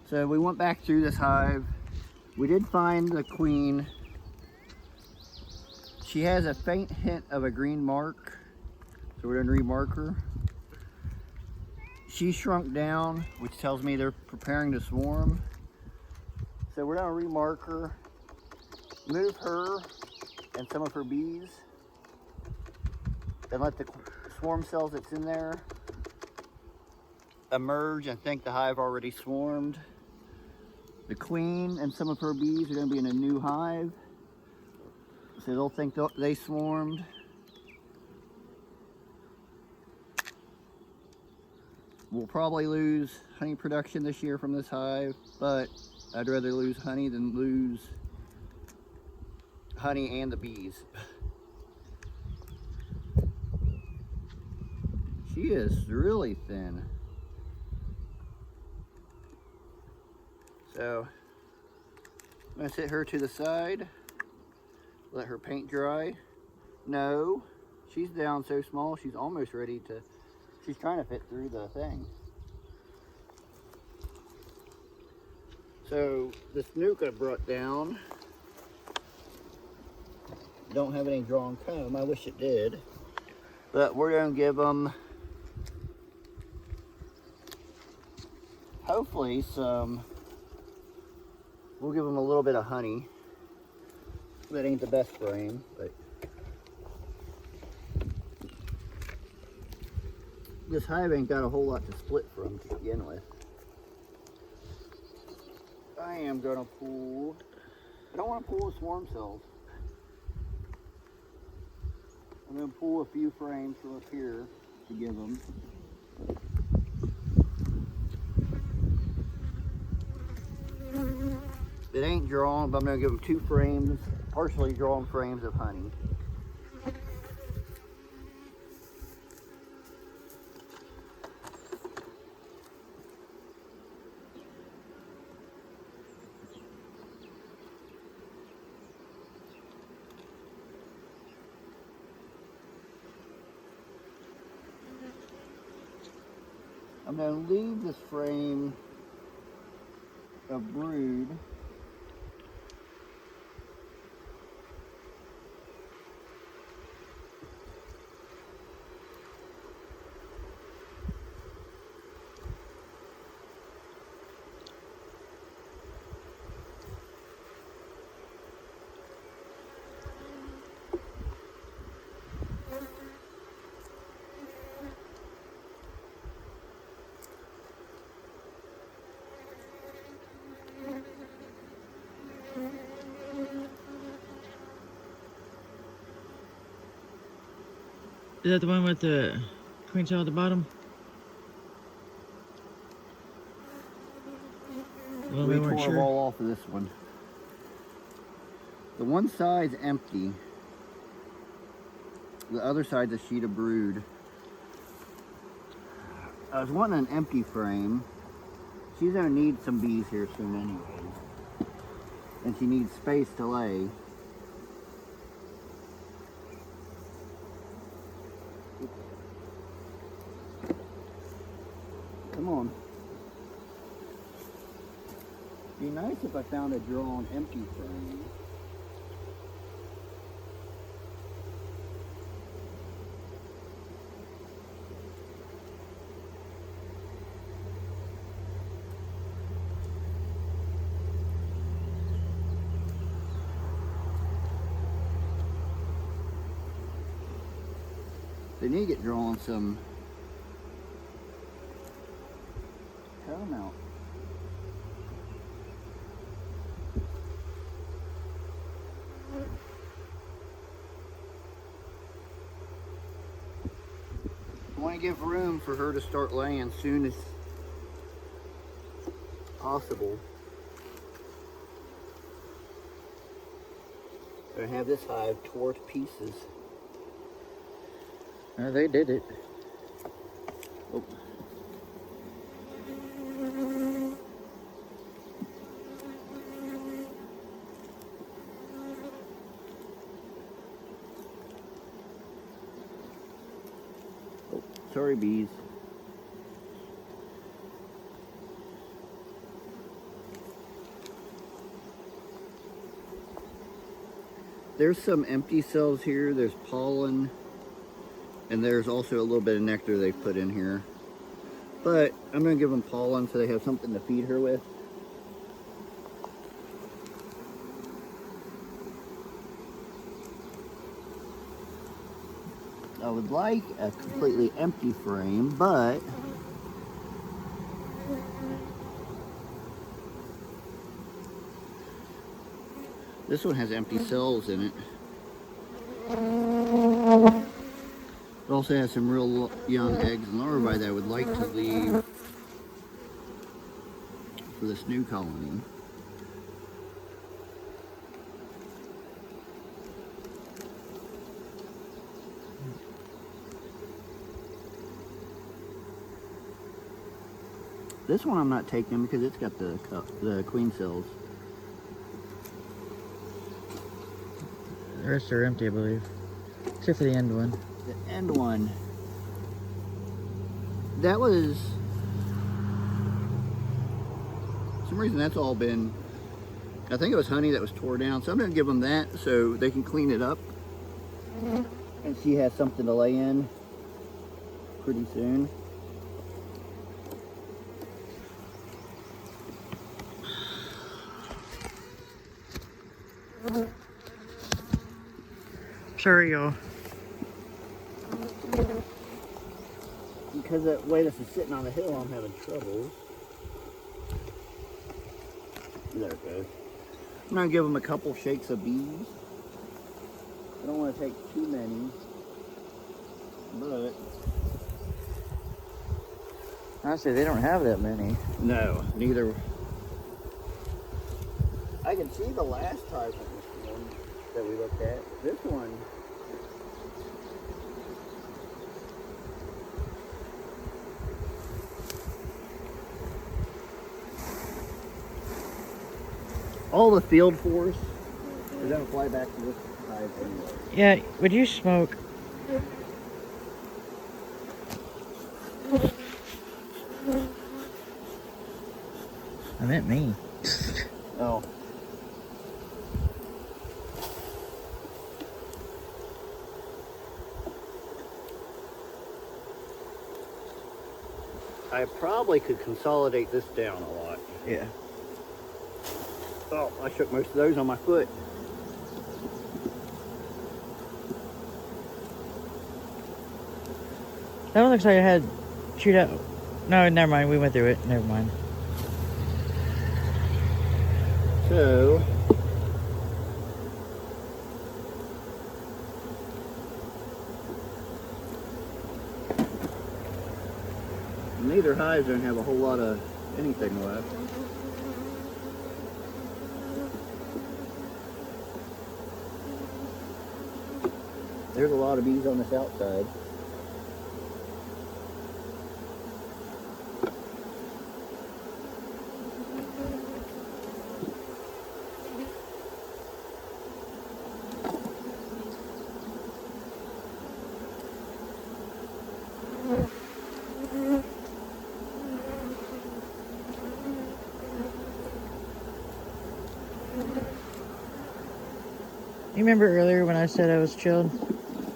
So we went back through this hive. We did find the queen. She has a faint hint of a green mark, so we're gonna remark her. She shrunk down, which tells me they're preparing to swarm. So we're gonna remark her, move her and some of her bees, and let the swarm cells that's in there emerge and think the hive already swarmed. The queen and some of her bees are gonna be in a new hive, so they'll think they swarmed. We'll probably lose honey production this year from this hive, but I'd rather lose honey than lose honey and the bees. She is really thin. So I'm gonna sit her to the side, let her paint dry. No, she's down so small, she's almost ready to, she's trying to fit through the thing. So the snook I brought down don't have any drawn comb. I wish it did, but we're gonna give them hopefully some, we'll give them a little bit of honey. That ain't the best frame, but this hive ain't got a whole lot to split from to begin with. I am gonna pull, I don't want to pull the swarm cells. I'm gonna pull a few frames from up here to give them. It ain't drawn, but I'm gonna give them 2 frames, partially drawn frames of honey. I'm going to leave this frame of brood Is that the one with the queen cell at the bottom? Well, we we tore weren't them sure. all off of this one. The one side's empty. The other side's a sheet of brood. I was wanting an empty frame. She's gonna need some bees here soon anyway. And she needs space to lay. Come on. Be nice if I found a drawn empty frame. They need to get drawn some comb out. I want to give room for her to start laying soon as possible. I have this hive tore to pieces. They did it. Oh. Oh, sorry, bees. There's some empty cells here. There's pollen. And there's also a little bit of nectar they've put in here. But I'm going to give them pollen so they have something to feed her with. I would like a completely empty frame, but this one has empty cells in it. It also has some real young eggs and larvae that I would like to leave for this new colony. This one I'm not taking because it's got the queen cells. The rest are empty, I believe. Except for the end one. The end one. That was... For some reason that's all been... I think it was honey that was tore down. So I'm going to give them that so they can clean it up. And she has something to lay in pretty soon. Sorry, y'all. Because that way this is sitting on the hill, I'm having trouble. There it goes. I'm going to give them a couple shakes of bees. I don't want to take too many. But... Honestly, they don't have that many. No, neither. I can see the last hive one that we looked at. This one... all the field force is going to fly back to this hive anyway. Yeah, would you smoke? I meant me. Oh. I probably could consolidate this down a lot. Yeah. Oh, I shook most of those on my foot. That one looks like it had chewed out. No, never mind. We went through it. Never mind. So, neither hives don't have a whole lot of anything left. There's a lot of bees on this outside. You remember earlier when I said I was chilled?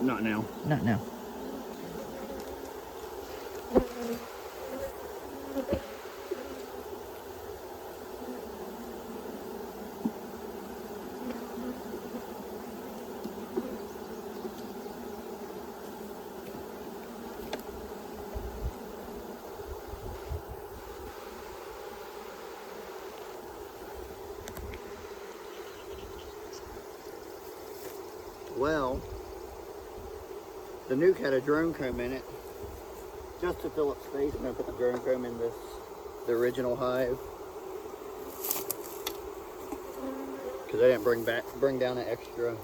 Not now. Not now. Well, the nuke had a drone comb in it. Just to fill up space, I'm going to put the drone comb in the original hive. Because I didn't bring down an extra.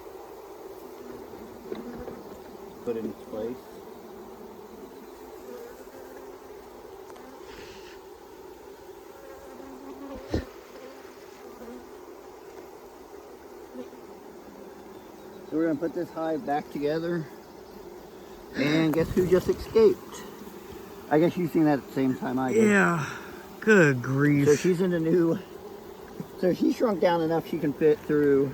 Put it in its place. So we're going to put this hive back together. And guess who just escaped? I guess you've seen that at the same time I did. Yeah. Good grief. So she's in a new... So she shrunk down enough she can fit through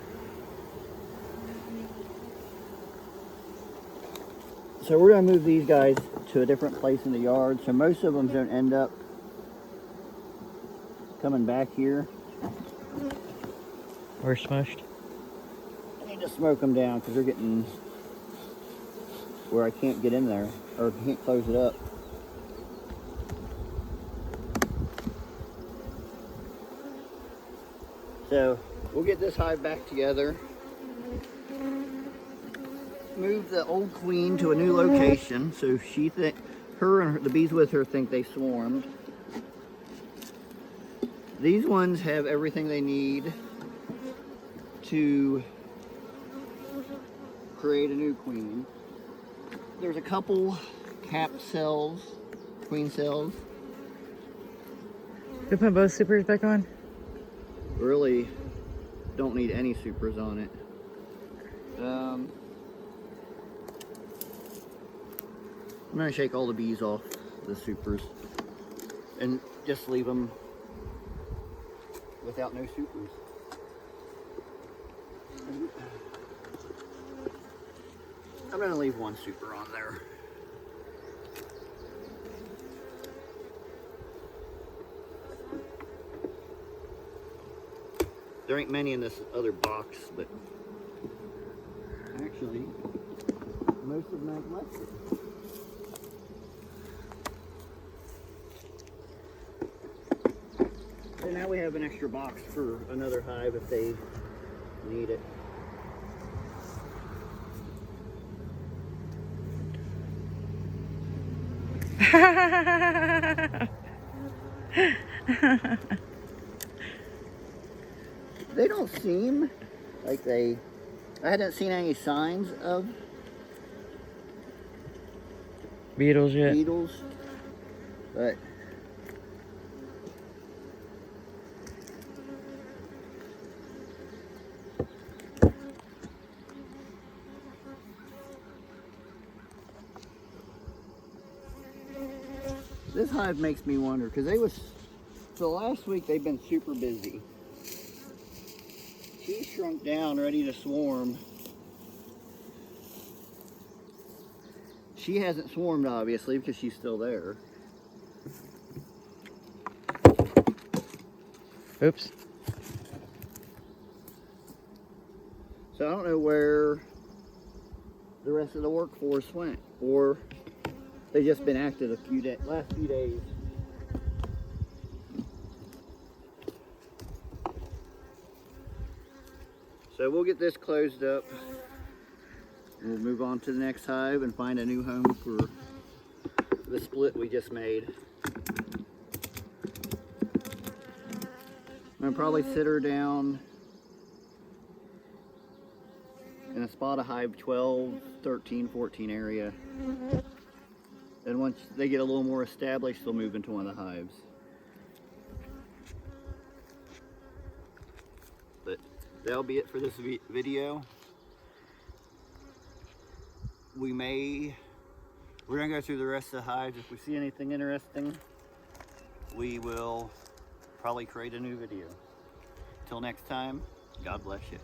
So we're going to move these guys to a different place in the yard, so most of them don't end up coming back here. Or smushed. I need to smoke them down because they're getting where I can't get in there, or can't close it up. So we'll get this hive back together, move the old queen to a new location, so her and the bees with her think they swarmed. These ones have everything they need to create a new queen. There's a couple capped cells, queen cells. You put both supers back on? Really don't need any supers on it. I'm gonna shake all the bees off the supers and just leave them without no supers. I'm gonna leave one super on there. There ain't many in this other box, but actually most of them have left it. So now we have an extra box for another hive if they need it. They don't seem like I hadn't seen any signs of Beetles yet? beetles, but this hive makes me wonder, because so last week they've been super busy. She's shrunk down, ready to swarm. She hasn't swarmed, obviously, because she's still there. Oops. So I don't know where the rest of the workforce went, or they've just been active last few days. So we'll get this closed up. We'll move on to the next hive and find a new home for the split we just made. I'm gonna probably sit her down in a spot of hive 12, 13, 14 area. And once they get a little more established, they'll move into one of the hives. But that'll be it for this video. We're gonna go through the rest of the hives. If we see anything interesting, we will probably create a new video. Till next time, God bless you.